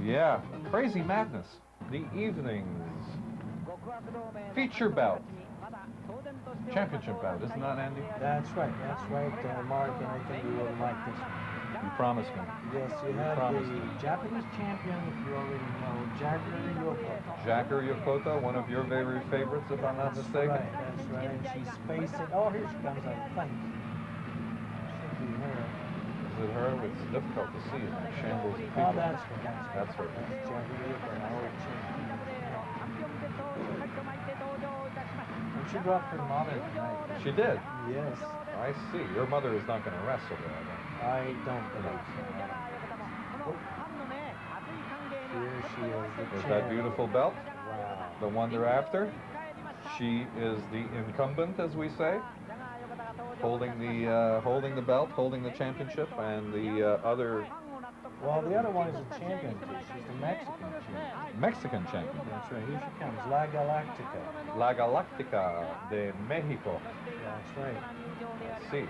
Yeah, Crazy Madness. The evening's feature bout. Championship bout, isn't that, Andy? That's right, Mark, and I think you will like this one. You promised me. Yes, you have the Japanese champion, if you already know, Jaguar Yokota. Jaguar Yokota, one of your very favorites, if I'm not mistaken. That's right, and she's facing, oh, here she comes, I think. Should be her. Is it her? It's difficult to see in that shambles of people. Oh, that's her. That's her. That's Jaguar Yokota, our champion. And she brought her mother tonight. She did? Yes. I see. Your mother is not going to wrestle there, I don't believe so. Here she is. With that beautiful belt, wow. the one they're after. She is the incumbent, as we say, holding the belt, holding the championship, and the other. Well, the other one is a champion too. She's the Mexican champion. Mexican champion. That's right. Here she comes, La Galactica. La Galactica de Mexico. That's right. I see.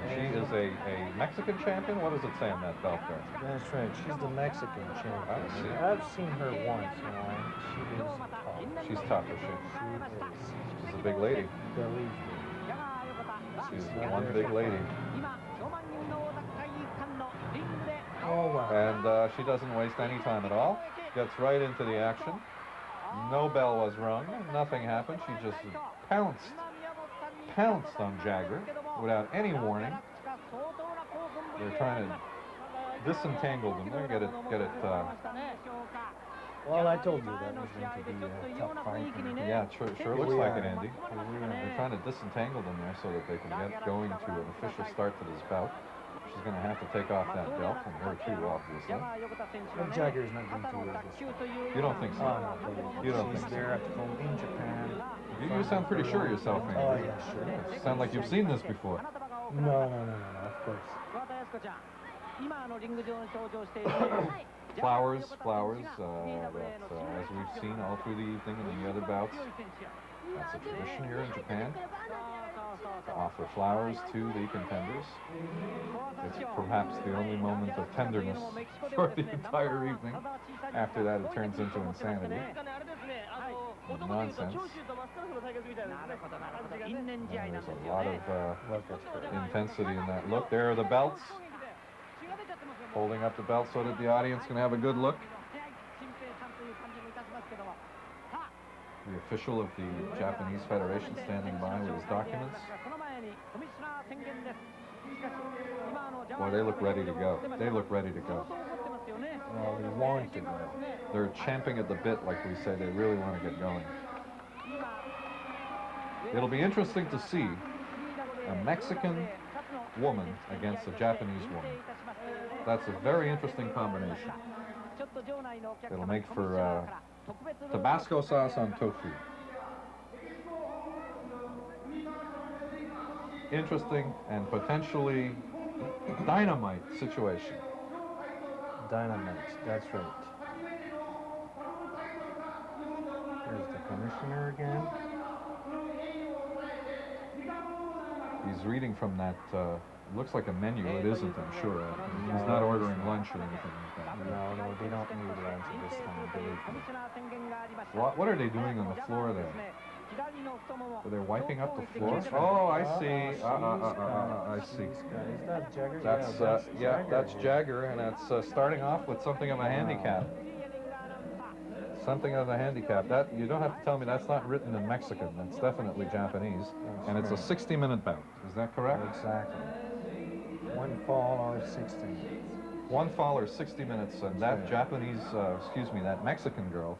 She is a Mexican champion? What does it say on that belt there? That's right. She's the Mexican champion. I see. I've seen her once, and she is tough. She's tough, is she? She is. She's a big lady. Believe me. She's one big lady. Oh, wow. And she doesn't waste any time at all. Gets right into the action. No bell was rung. Nothing happened. She just pounced on Jaguar without any warning. They're trying to disentangle them. They're get it. Well, I told you that was going to be a tough fight. Yeah, sure looks like it, Andy. They're trying to disentangle them there so that they can get going to an official start to this bout. She's going to have to take off that belt, and her too, obviously. But Jaguar's not going to lose this. You don't think so? You don't think so? She's there at home in Japan. You sound pretty sure yourself, Andy. Oh, yeah, sure. You sound like you've seen this before. No, of course. Flowers, as we've seen all through the evening and the other bouts. That's a tradition here in Japan, to offer flowers to the contenders. It's perhaps the only moment of tenderness for the entire evening. After that, it turns into insanity. Nonsense. And there's a lot of intensity in that look. There are the belts. Holding up the belt so that the audience can have a good look. The official of the Japanese Federation standing by with his documents. Boy, they look ready to go. They look ready to go. Well, they want to go. They're champing at the bit, like we say. They really want to get going. It'll be interesting to see a Mexican woman against a Japanese woman. That's a very interesting combination. It'll make for Tabasco sauce on tofu. Interesting and potentially dynamite situation. Dynamite, that's right. There's the commissioner again. He's reading from that, looks like a menu. It isn't, I'm sure. He's not ordering lunch or anything like that. No, they don't need lunch at this time, believe me. What are they doing on the floor there? Are they wiping up the floor? Oh, I see. I see. Is that Jaguar? That's Jaguar, and that's starting off with something of a handicap. Something of a handicap. That you don't have to tell me that's not written in Mexican. That's definitely Japanese, and it's a 60-minute bout. Is that correct? Exactly. One fall or 60 minutes. One fall or 60 minutes, and that Japanese, that Mexican girl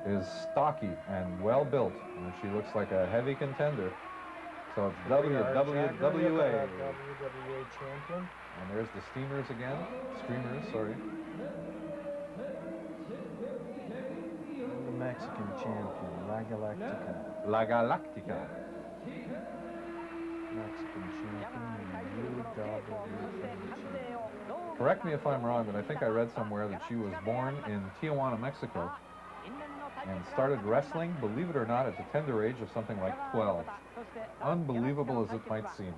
is stocky and well built, and she looks like a heavy contender. So it's WWWA. WWA champion. And there's the streamers, sorry. The Mexican champion, La Galactica. La Galactica. Mexican champion, UWA. Correct me if I'm wrong, but I think I read somewhere that she was born in Tijuana, Mexico, and started wrestling, believe it or not, at the tender age of something like 12. Unbelievable as it might seem.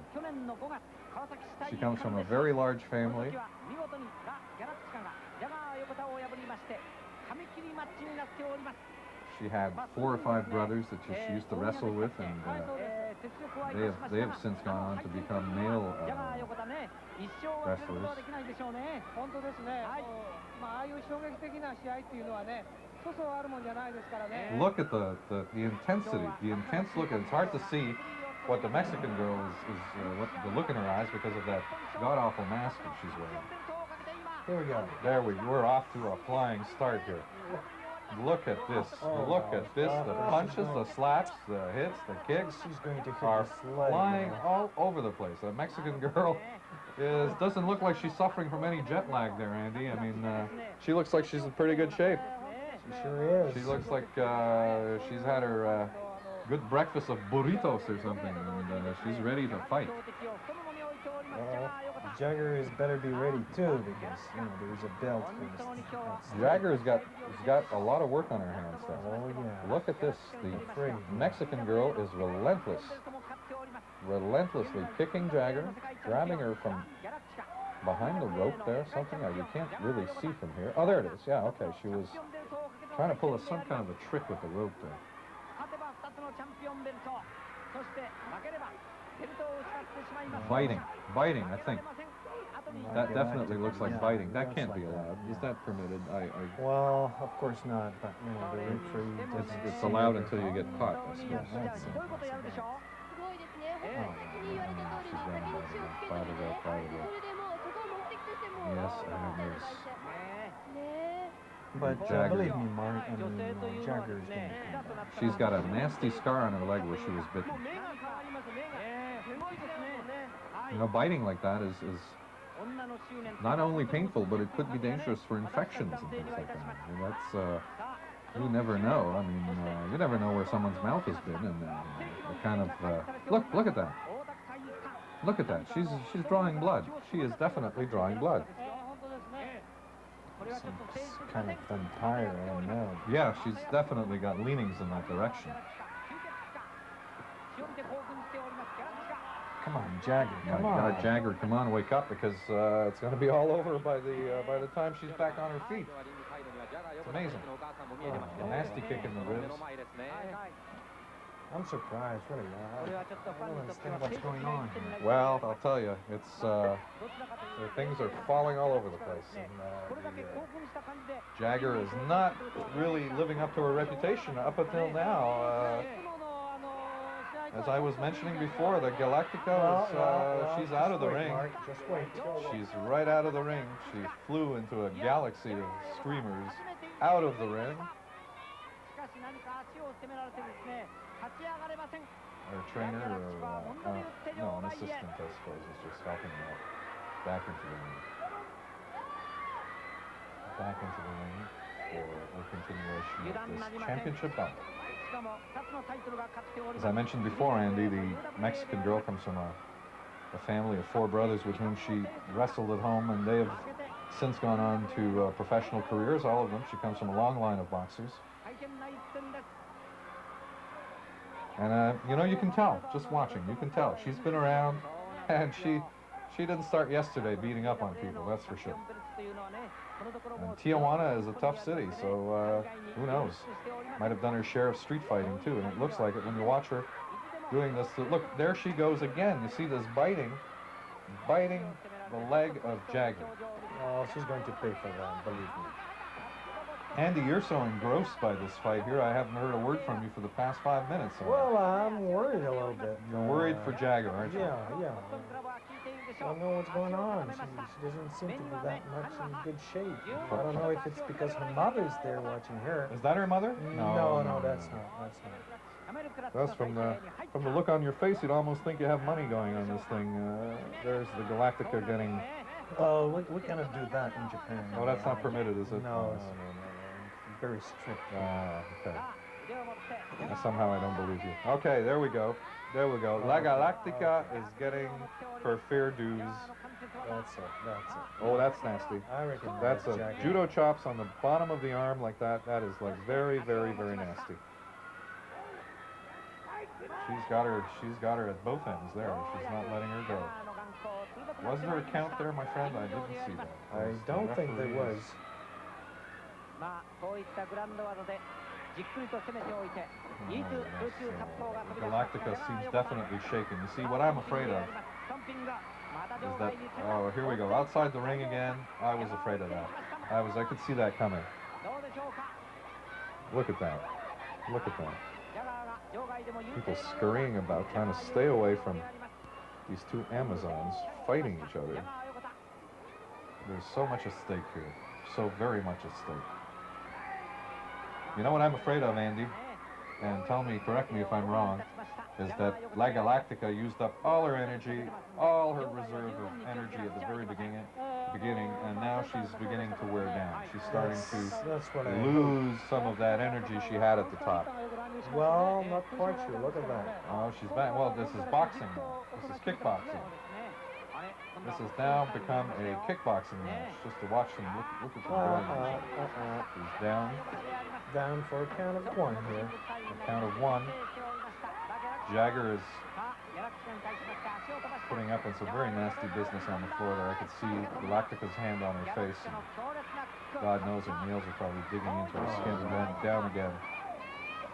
She comes from a very large family. She had 4 or 5 brothers that she used to wrestle with, and they have since gone on to become male wrestlers. Look at the intensity, the intense look. It's hard to see what the Mexican girl is what the look in her eyes because of that god-awful mask that she's wearing. Here we go. There we're off to a flying start here. Look at this. Look at this. The punches, the slaps, the hits, the kicks She's going to hit are the sled, flying yeah. all over the place. The Mexican girl doesn't look like she's suffering from any jet lag there, Andy. I mean, she looks like she's in pretty good shape. She sure is. She looks like she's had her good breakfast of burritos or something, and she's ready to fight. Well, Jagger is better be ready too, because there's a belt for this. Jagger has got a lot of work on her hands there. Oh yeah. Look at this. The Mexican girl is relentless. Relentlessly kicking Jagger, grabbing her from behind the rope there, something you can't really see from here. Oh, there it is. Yeah, okay. She was trying to pull some kind of a trick with the rope there. Biting, I think. That definitely looks like biting. That can't be allowed. Is that permitted? Well, of course not, but the referee it's allowed until you get caught, I suppose. Yeah, that's it. She's running by the rope. Yes, I have noticed. But Jagger. believe me, Mark, Jagger is going to come back. She's got a nasty scar on her leg where she was bitten. Biting like that is not only painful, but it could be dangerous for infections and things like that. I mean, that's you never know. I mean, you never know where someone's mouth has been, and what kind of look at that. Look at that. She's drawing blood. She is definitely drawing blood. Some kind of vampire, I don't know. Yeah, she's definitely got leanings in that direction. Come on, Jagger, come on. Jagger, come on, wake up, because it's going to be all over by the time she's back on her feet. It's amazing. A nasty kick in the ribs. I'm surprised, really. I don't understand what's going on here. Well, I'll tell you, it's things are falling all over the place. And, Jagger is not really living up to her reputation up until now. As I was mentioning before, the Galactica she's out of the ring. Mark, just wait. She's right out of the ring. She flew into a galaxy of streamers out of the ring. Our trainer, no, an assistant, I suppose, is just helping her out. Back into the ring. Back into the ring for a continuation of this championship bout. As I mentioned before, Andy, the Mexican girl comes from a family of 4 brothers with whom she wrestled at home, and they have since gone on to professional careers, all of them. She comes from a long line of boxers. And, you can tell, just watching, you can tell. She's been around, and she didn't start yesterday beating up on people, that's for sure. And Tijuana is a tough city, so who knows? Might have done her share of street fighting, too, and it looks like it when you watch her doing this. Look, there she goes again. You see this biting the leg of Jagger. Oh, she's going to pay for that, believe me. Andy, you're so engrossed by this fight here, I haven't heard a word from you for the past 5 minutes. Well, I'm worried a little bit. You're worried for Jagger, aren't you? Yeah. I don't know what's going on. She doesn't seem to be that much in good shape. I don't know if it's because her mother's there watching her. Is that her mother? No, that's not. That's from the look on your face, you'd almost think you have money going on this thing. There's the Galactica getting... Oh, we cannot do that in Japan. Oh, that's not permitted, is it? No. Very strict. Okay. Somehow I don't believe you. Okay, there we go. La Galactica is getting her fair dues. That's it. Oh, that's nasty. I reckon that's a judo chops on the bottom of the arm like that. That is like very, very, very nasty. She's got her at both ends there. She's not letting her go. Was there a count there, my friend? I didn't see that. I don't think there was. Galactica seems definitely shaken. You see, what I'm afraid of is that, oh, here we go, outside the ring again. I was afraid of that. I could see that coming. Look at that. Look at that. People scurrying about, trying to stay away from these two Amazons fighting each other. There's so much at stake here. So very much at stake. You know what I'm afraid of, Andy? And tell me, correct me if I'm wrong, is that La Galactica used up all her energy, all her reserve of energy at the very beginning, and now she's beginning to wear down. She's starting to lose some of that energy she had at the top. Well, not quite sure. Look at that. Oh, she's back. Well, this is boxing. This is kickboxing. This has now become a kickboxing match. Just to watch them. Look at the brilliance. He's down. Down for a count of one here. A count of one. Jagger is putting up with some very nasty business on the floor there. I could see Galactica's hand on her face, and God knows her nails are probably digging into her skin. And then down again.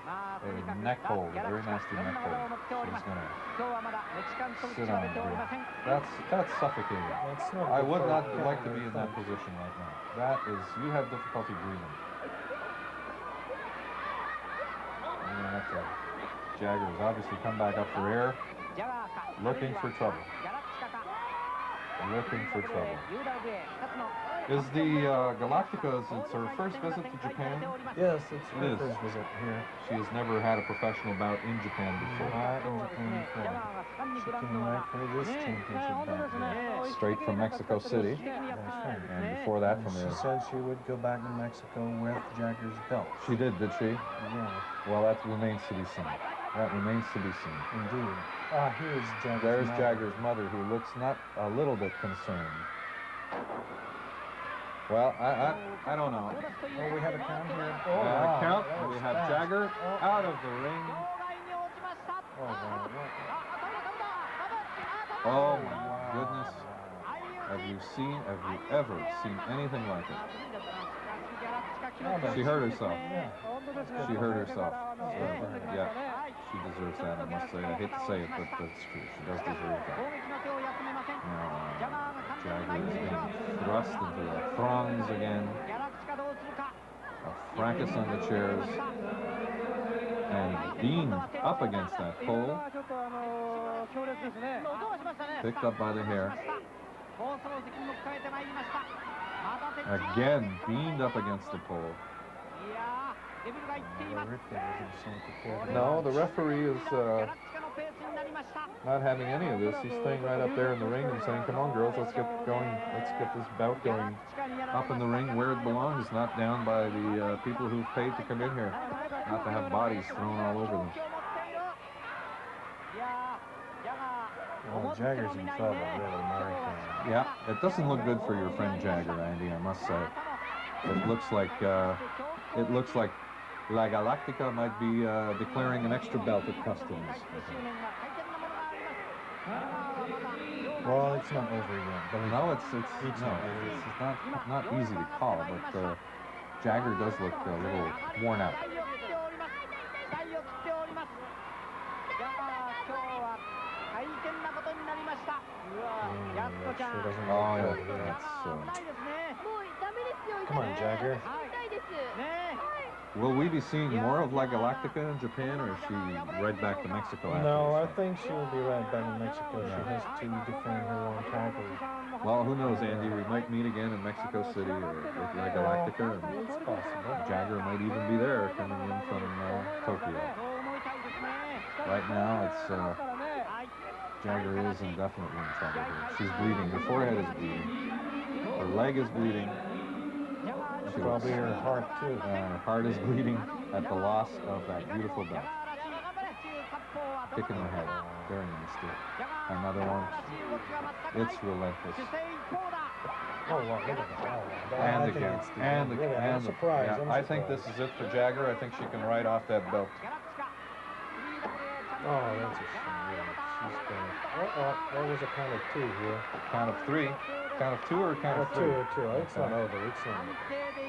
A neck hold, a very nasty neck hold. She's going to sit on it here. That's suffocating. I would not like to be in that position right now. That is, you have difficulty breathing. And that's it. Jagger has obviously come back up for air, looking for trouble. Looking for trouble. Is the Galactica, it's her first visit to Japan? Yes, it's her first visit here. She has never had a professional bout in Japan before. Not in Japan before. She came right for this championship bout here. Straight from Mexico City. That's right. And before that from She said she would go back to Mexico with Jagger's belt. She did she? Yeah. Well, that remains to be seen. That remains to be seen. Indeed. Here's Jagger's There's mother. Jagger's mother, who looks not a little bit concerned. Well, I don't know. Oh, we have a count here. Oh, wow. count. That We was have fast. Jagger out of the ring. Oh, wow. Oh my goodness. Have you ever seen anything like it? She hurt herself. Yeah. She hurt herself. Yeah, she deserves that, I must say. I hate to say it, but that's true. She does deserve that. Jagger is being thrust into the throngs again. A fracas on the chairs. And beamed up against that pole. Picked up by the hair. Again, beamed up against the pole. No, the referee is not having any of this. He's staying right up there in the ring and saying, come on, girls, let's get going. Let's get this bout going up in the ring where it belongs, not down by the people who've paid to come in here, not to have bodies thrown all over them. Well, Jagger's in trouble, really, Murray. Yeah, it doesn't look good for your friend Jagger, Andy, I must say. It looks like La Galactica might be declaring an extra belt at Customs. Well, it's not over yet. No, it's not easy to call, but Jagger does look a little worn out. Oh, yeah, come on, Jagger. Will we be seeing more of La Galactica in Japan, or is she right back to Mexico after No, I this? think she will be right back in Mexico. She has to defend her own title. Well, who knows, Andy? We might meet again in Mexico City or with La Galactica. And It's possible. Jagger might even be there coming in from Tokyo. Right now, it's Jagger is indefinitely in trouble here. She's bleeding. Her forehead is bleeding. Her leg is bleeding. Probably her heart, too. Her heart is bleeding at the loss of that beautiful belt. Kick in the head. Very nasty. Another one. It's relentless. Oh, wow, look at that. And again. And again. I'm surprised. Yeah, I think this is it for Jagger. I think she can ride off that belt. Oh, that's a shame. Really. She's gonna... There was a count of two here. Count of three. Count of two or count of three? Two. It's not over. It's not over.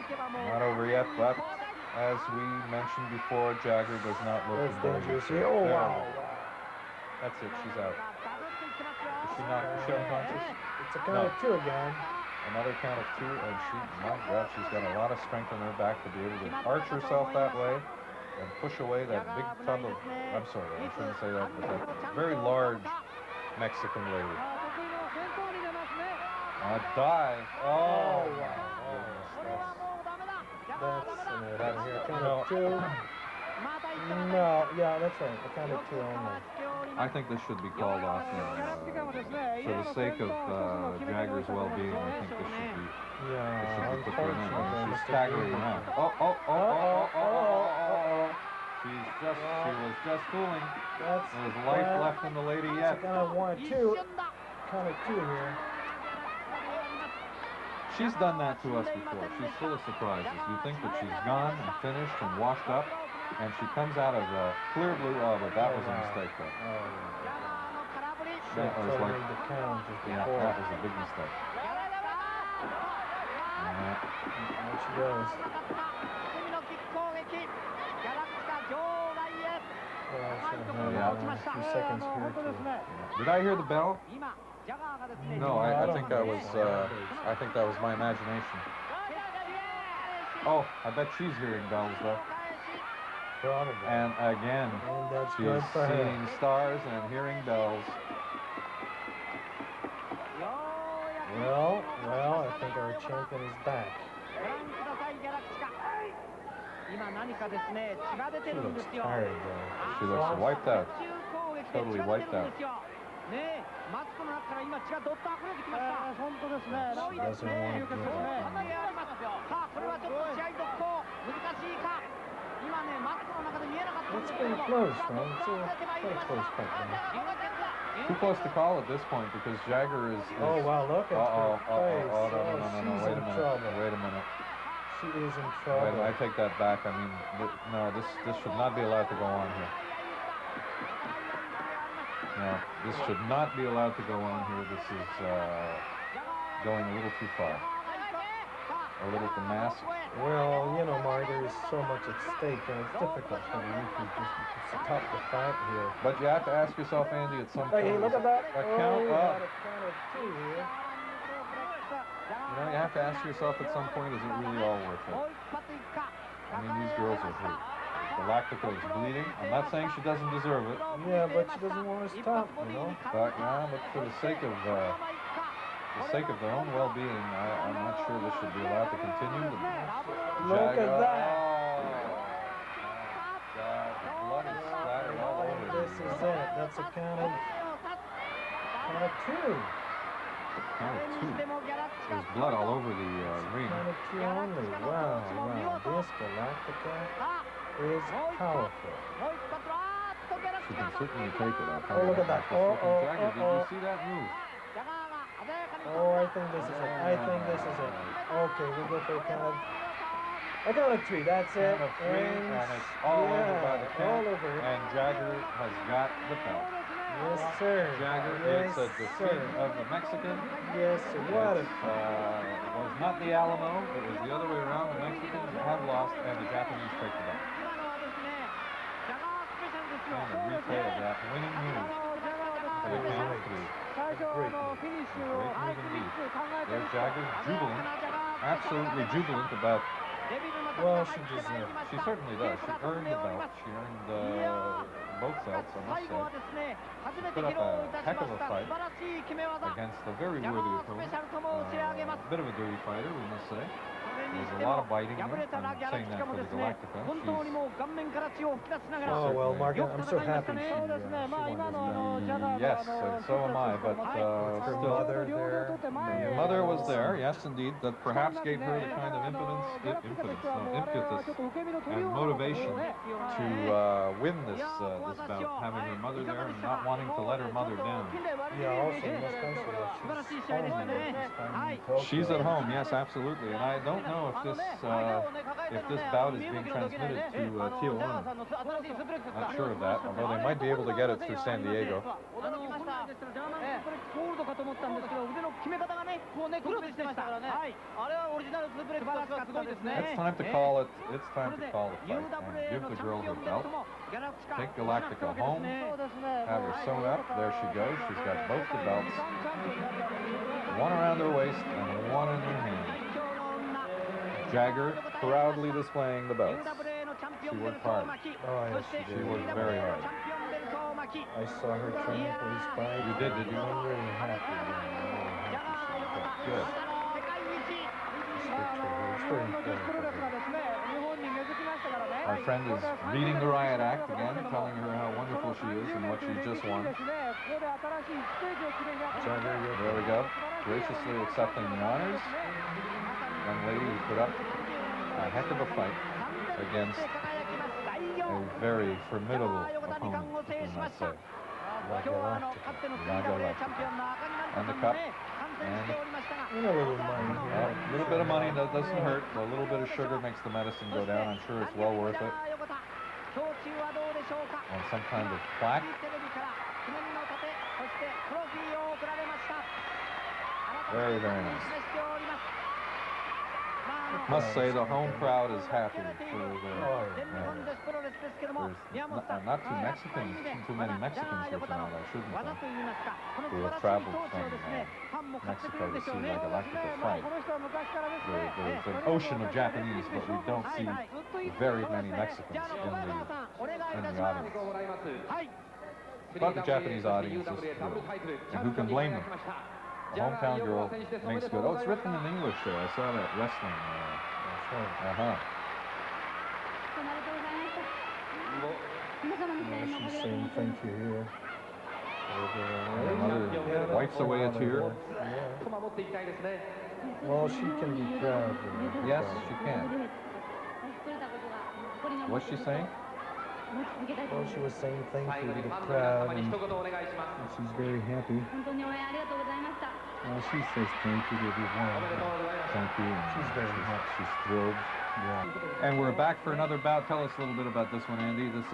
Not over yet, but as we mentioned before, Jagger does not look in That's very good dangerous shape. here. Oh, There wow. it is. That's it, she's out. Is she not? Is she unconscious? It's a count of 2 again. Another count of 2, and she, my God, she's got a lot of strength in her back to be able to arch herself that way and push away that big tub of, I'm sorry, I shouldn't say that, but that very large Mexican lady. A dive. Oh, wow. That's here. Count no. of 2. No, yeah, that's right. A count of 2 only. I think this should be called off. For the sake of Jagger's well-being, I think this should be. Yeah, Put her in. I mean, unfortunately. she's staggering around. She was just fooling. There's life left in the lady yet. Count of 1, 2. Count of 2 here. She's done that to us before. She's full of surprises. You think that she's gone and finished and washed up, and she comes out of the clear blue. Oh, but that was a mistake, though. That was like, yeah, that was a big mistake. There she goes. Well, a few seconds here to... Did I hear the bell? No, I think that was my imagination. Oh, I bet she's hearing bells though. Probably. And again, she's seeing stars and hearing bells. Well, I think our champion is back. She looks tired though. She looks wiped out. Totally wiped out. She doesn't want to give up. It's been close, man. It's a pretty close fight, man. Too close to call at this point because Jagger is... Oh, wow, look at her face. No, wait a minute. Wait a minute. She is in Wait, trouble. I take that back. I mean, no, this should not be allowed to go on here. No, this should not be allowed to go on here. This is going a little too far. A little too massive. Well, you know, Mark, there is so much at stake, and it's difficult for the Yuki just to top the fight here. But you have to ask yourself, Andy, at some point... Hey, look at that. A count up. A count of 2 here. You know, you have to ask yourself at some point, is it really all worth it? I mean, these girls are hurt. Galactica is bleeding. I'm not saying she doesn't deserve it. Yeah, but she doesn't want to stop, you know. But yeah, but for the sake of their own well-being, I'm not sure this should be allowed to continue. Look at that. Oh, God, the blood is splattered all over. This is it. That's a count of 2. Count of 2. There's blood all over the ring. Count of 2 only. Wow. This Galactica is powerful. She can certainly take it. Oh, look at that. Jagger, did you see that move? Oh, I think this is it. Okay, we'll go for a count of 3. That's it. Count of 3, and it's all over by the count. All over. And Jagger has got the belt. Yes, sir. Jagger is a defeat of the Mexican. Yes, sir. What It was not the Alamo. It was the other way around. The Mexicans have lost, and the Japanese take the belt. And a replay of that winning move for the count of 3. Great move. Great move indeed. There's Jagger, jubilant, absolutely jubilant about... Well, she deserved it. She certainly does. She earned the belt. She earned both belts, I must say. She put up a heck of a fight against a very worthy opponent. A bit of a dirty fighter, we must say. There's a lot of biting in her. I'm saying that for the Galactica. Oh, well, Mark, I'm so happy she won this belt. Yes, so am I, but Her still. mother there. The mother was there, yes, indeed, that perhaps gave her the kind of impetus and motivation to win this bout, having her mother there and not wanting to let her mother down. Yeah, also, you must mention that she's home this time in Tokyo. She's at home, yes, absolutely, and I don't know know if this bout is being transmitted to Tijuana. Not sure of that, although they might be able to get it through San Diego. It's time to call it. It's time to call the fight and give the girl her belt. Take Galactica home. Have her sewn up. There she goes. She's got both the belts. One around her waist and one in her hand. Jagger proudly displaying the belts. She worked hard. Oh, yes, she did. She worked very hard. I saw her training for this fight. You did you? I'm really happy. I'm really happy. Good. It's very important for her. Our friend is reading the riot act again, telling her how wonderful she is and what she just won. There we go. Graciously accepting the honors. Young lady who put up a heck of a fight against a very formidable opponent, you might say. Galactica. And the cup. And a little money here. a little bit of money that doesn't hurt. A little bit of sugar makes the medicine go down. I'm sure it's well worth it. And some kind of plaque. Very, very nice. Must say the home crowd is happy for the. There's not too many Mexicans here tonight, I shouldn't think, who have traveled from Mexico to see the Galactica fight. There's an ocean of Japanese, but we don't see very many Mexicans in the audience. But the Japanese audience is thrilled. And who can blame them? The hometown girl makes good. Oh, it's written in English there. I saw that wrestling. Uh-huh. She's saying thank you here. And her mother wipes away a tear. Well, she can be proud. Yes, she can. What's she saying? Well, she was saying thank you to the crowd, and she's very happy. Well, she says thank you to everyone. Thank you. She's very happy. She's thrilled. Yeah. And we're back for another bout. Tell us a little bit about this one, Andy. This is